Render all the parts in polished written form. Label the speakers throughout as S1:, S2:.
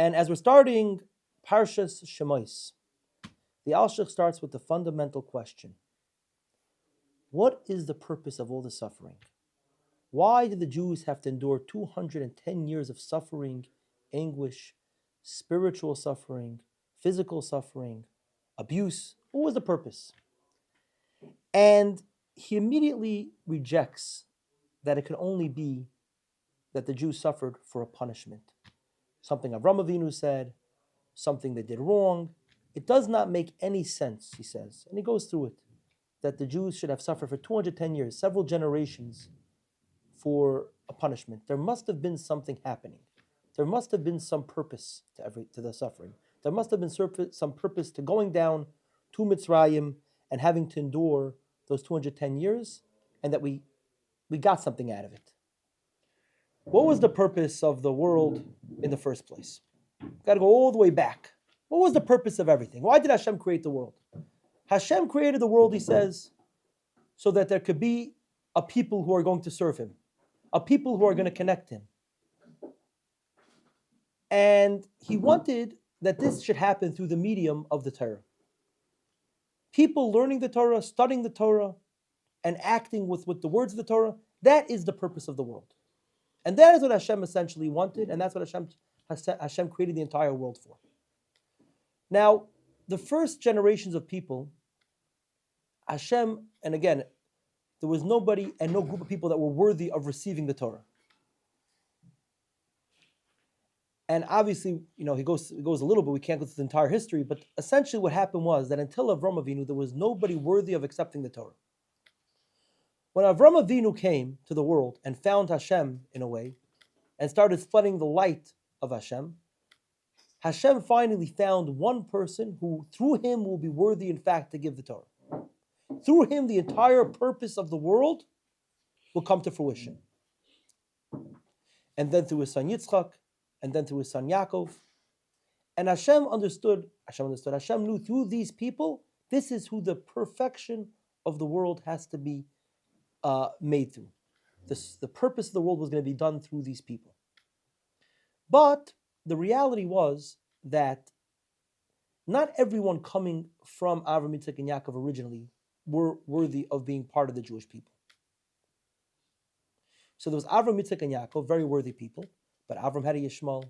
S1: And as we're starting Parshas Shemos, the Alshich starts with the fundamental question. What is the purpose of all the suffering? Why did the Jews have to endure 210 years of suffering, anguish, spiritual suffering, physical suffering, abuse? What was the purpose? And he immediately rejects that it can only be that the Jews suffered for a punishment. Something Avram Avinu said, something they did wrong. It does not make any sense, he says, and he goes through it, that the Jews should have suffered for 210 years, several generations, for a punishment. There must have been something happening. There must have been some purpose to the suffering. There must have been some purpose to going down to Mitzrayim and having to endure those 210 years, and that we got something out of it. What was the purpose of the world in the first place? Got to go all the way back. What was the purpose of everything? Why did Hashem create the world? Hashem created the world, he says, so that there could be a people who are going to serve him, a people who are going to connect him. And he wanted that this should happen through the medium of the Torah. People learning the Torah, studying the Torah, and acting with the words of the Torah, that is the purpose of the world. And that is what Hashem essentially wanted, and that's what Hashem created the entire world for. Now, the first generations of people, Hashem, and again, there was nobody and no group of people that were worthy of receiving the Torah. And obviously, he goes a little bit, we can't go through the entire history, but essentially what happened was that until Avram Avinu, there was nobody worthy of accepting the Torah. When Avram Avinu came to the world and found Hashem in a way, and started spreading the light of Hashem, Hashem finally found one person who, through him, will be worthy, in fact, to give the Torah. Through him, the entire purpose of the world will come to fruition. And then through his son Yitzchak, and then through his son Yaakov. And Hashem knew through these people, this is who the perfection of the world has to be made through. The purpose of the world was going to be done through these people. But the reality was that not everyone coming from Avram, Yitzchak, and Yaakov originally were worthy of being part of the Jewish people. So there was Avram, Yitzchak, and Yaakov, very worthy people, but Avram had a Yishmael,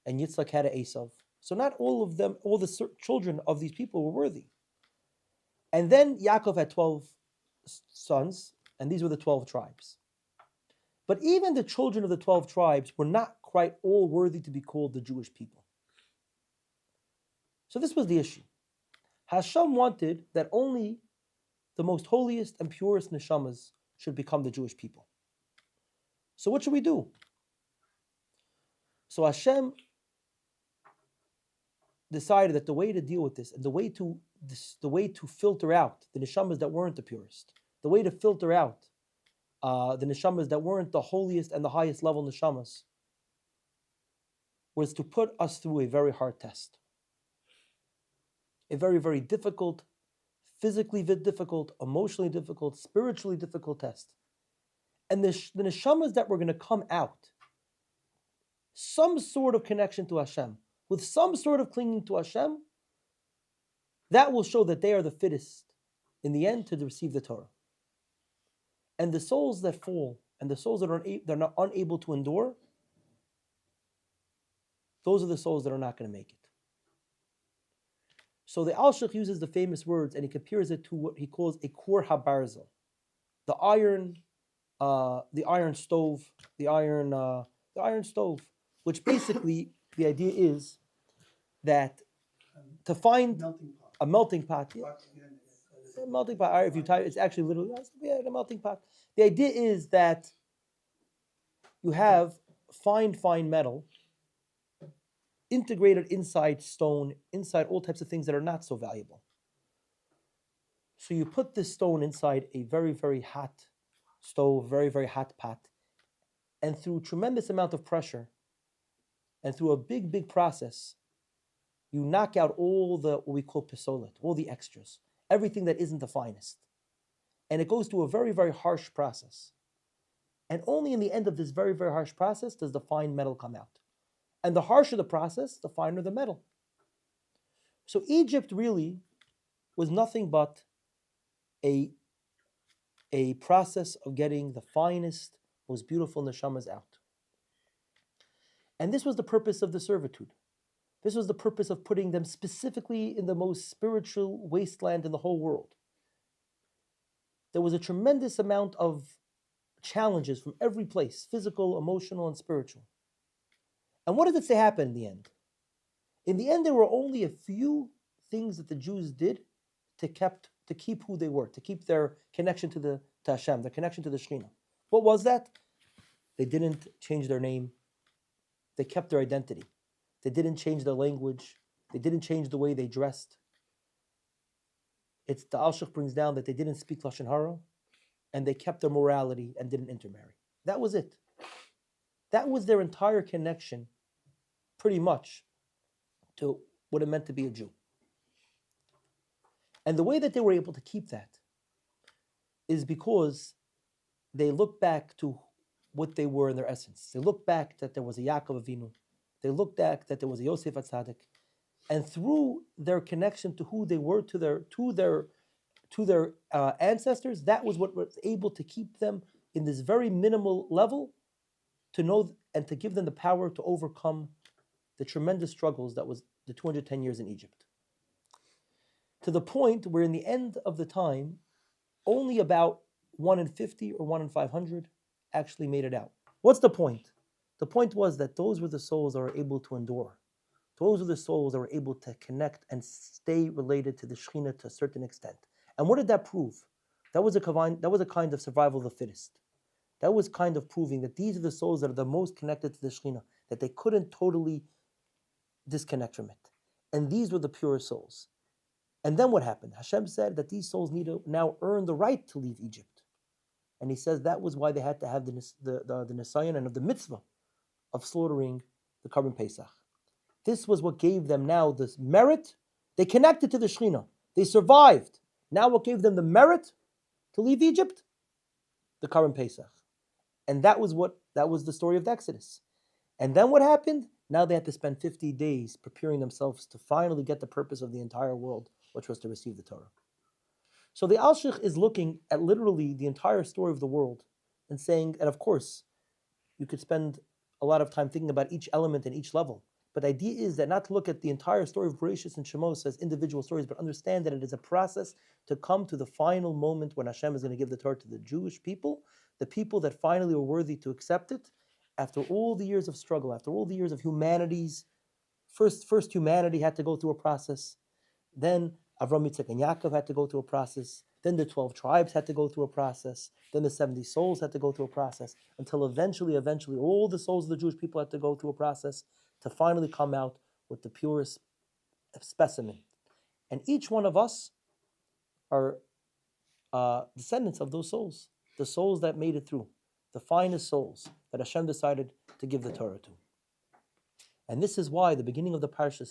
S1: and Yitzchak had a Esav. So not all of them, all the children of these people were worthy. And then Yaakov had 12 sons, and these were the 12 tribes. But even the children of the 12 tribes were not quite all worthy to be called the Jewish people. So this was the issue. Hashem wanted that only the most holiest and purest neshamas should become the Jewish people. So what should we do? So Hashem decided that the way to deal with this, and the way to filter out the neshamas that weren't the purest, the way to filter out the neshamas that weren't the holiest and the highest level neshamas, was to put us through a very hard test. A very, very difficult, physically difficult, emotionally difficult, spiritually difficult test. And the neshamas that were going to come out, some sort of connection to Hashem, with some sort of clinging to Hashem, that will show that they are the fittest in the end to receive the Torah. And the souls that fall, and the souls that are not unable to endure, those are the souls that are not going to make it. So the Alshich uses the famous words, and he compares it to what he calls a kur habarzel, the iron stove, which basically the idea is that to find a melting pot. A melting pot. If you type, it's actually literally a melting pot. The idea is that you have fine metal integrated inside stone, inside all types of things that are not so valuable. So you put this stone inside a very, very hot stove, very, very hot pot, and through tremendous amount of pressure and through a big process, you knock out all the, what we call pisolet, all the extras, everything that isn't the finest. And it goes through a very, very harsh process. And only in the end of this very, very harsh process does the fine metal come out. And the harsher the process, the finer the metal. So Egypt really was nothing but a process of getting the finest, most beautiful neshamas out. And this was the purpose of the servitude. This was the purpose of putting them specifically in the most spiritual wasteland in the whole world. There was a tremendous amount of challenges from every place, physical, emotional, and spiritual. And what did it say happened in the end? In the end, there were only a few things that the Jews did to keep who they were, to keep their connection to Hashem, their connection to the Shekhinah. What was that? They didn't change their name. They kept their identity. They didn't change their language. They didn't change the way they dressed. The Alshich brings down that they didn't speak Lashon Hara, and they kept their morality and didn't intermarry. That was it. That was their entire connection, pretty much, to what it meant to be a Jew. And the way that they were able to keep that is because they looked back to what they were in their essence. They looked back that there was a Yaakov Avinu. They looked back that there was a Yosef HaTzadik. And through their connection to who they were, to their ancestors, that was what was able to keep them in this very minimal level, to know and to give them the power to overcome the tremendous struggles that was the 210 years in Egypt. To the point where in the end of the time, only about 1 in 50 or 1 in 500 actually made it out. What's the point? The point was that those were the souls that were able to endure. Those are the souls that were able to connect and stay related to the Shekhinah to a certain extent. And what did that prove? That was a kind of survival of the fittest. That was kind of proving that these are the souls that are the most connected to the Shekhinah, that they couldn't totally disconnect from it. And these were the purest souls. And then what happened? Hashem said that these souls need to now earn the right to leave Egypt. And he says that was why they had to have the Nisayon and of the mitzvah of slaughtering the Karban Pesach. This was what gave them now this merit. They connected to the Shekhinah. They survived. Now what gave them the merit to leave Egypt? The Karban Pesach. And that was the story of the Exodus. And then what happened? Now they had to spend 50 days preparing themselves to finally get the purpose of the entire world, which was to receive the Torah. So the Alshich is looking at literally the entire story of the world and saying, and of course, you could spend a lot of time thinking about each element and each level. But the idea is that not to look at the entire story of Bereshis and Shemos as individual stories, but understand that it is a process to come to the final moment when Hashem is going to give the Torah to the Jewish people, the people that finally were worthy to accept it, after all the years of struggle, after all the years of humanity's, first humanity had to go through a process, then Avram, Yitzchak, and Yaakov had to go through a process, then the 12 tribes had to go through a process, then the 70 souls had to go through a process, until eventually, all the souls of the Jewish people had to go through a process to finally come out with the purest specimen. And each one of us are descendants of those souls, the souls that made it through, the finest souls that Hashem decided to give the Torah to. And this is why the beginning of the parsha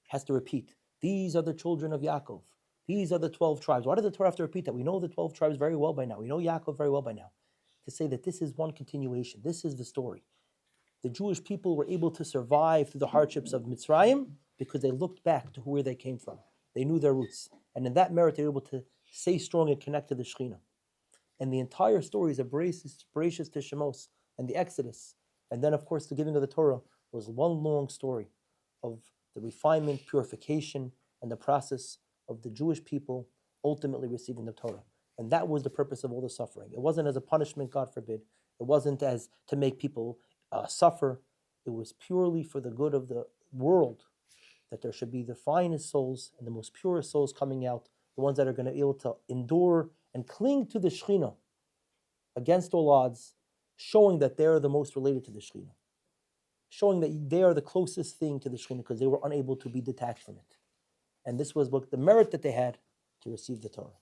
S1: has to repeat, these are the children of Yaakov. These are the 12 tribes. Why did the Torah have to repeat that? We know the 12 tribes very well by now. We know Yaakov very well by now. To say that this is one continuation. This is the story. The Jewish people were able to survive through the hardships of Mitzrayim because they looked back to where they came from. They knew their roots. And in that merit, they were able to stay strong and connect to the Shekhinah. And the entire story is a Bereshis to Shemos and the Exodus. And then, of course, the giving of the Torah was one long story of the refinement, purification, and the process of the Jewish people ultimately receiving the Torah. And that was the purpose of all the suffering. It wasn't as a punishment, God forbid. It wasn't as to make people suffer. It was purely for the good of the world, that there should be the finest souls and the most purest souls coming out, the ones that are going to be able to endure and cling to the Shekhinah against all odds, showing that they are the most related to the Shekhinah, showing that they are the closest thing to the Shekhinah because they were unable to be detached from it. And this was what the merit that they had to receive the Torah.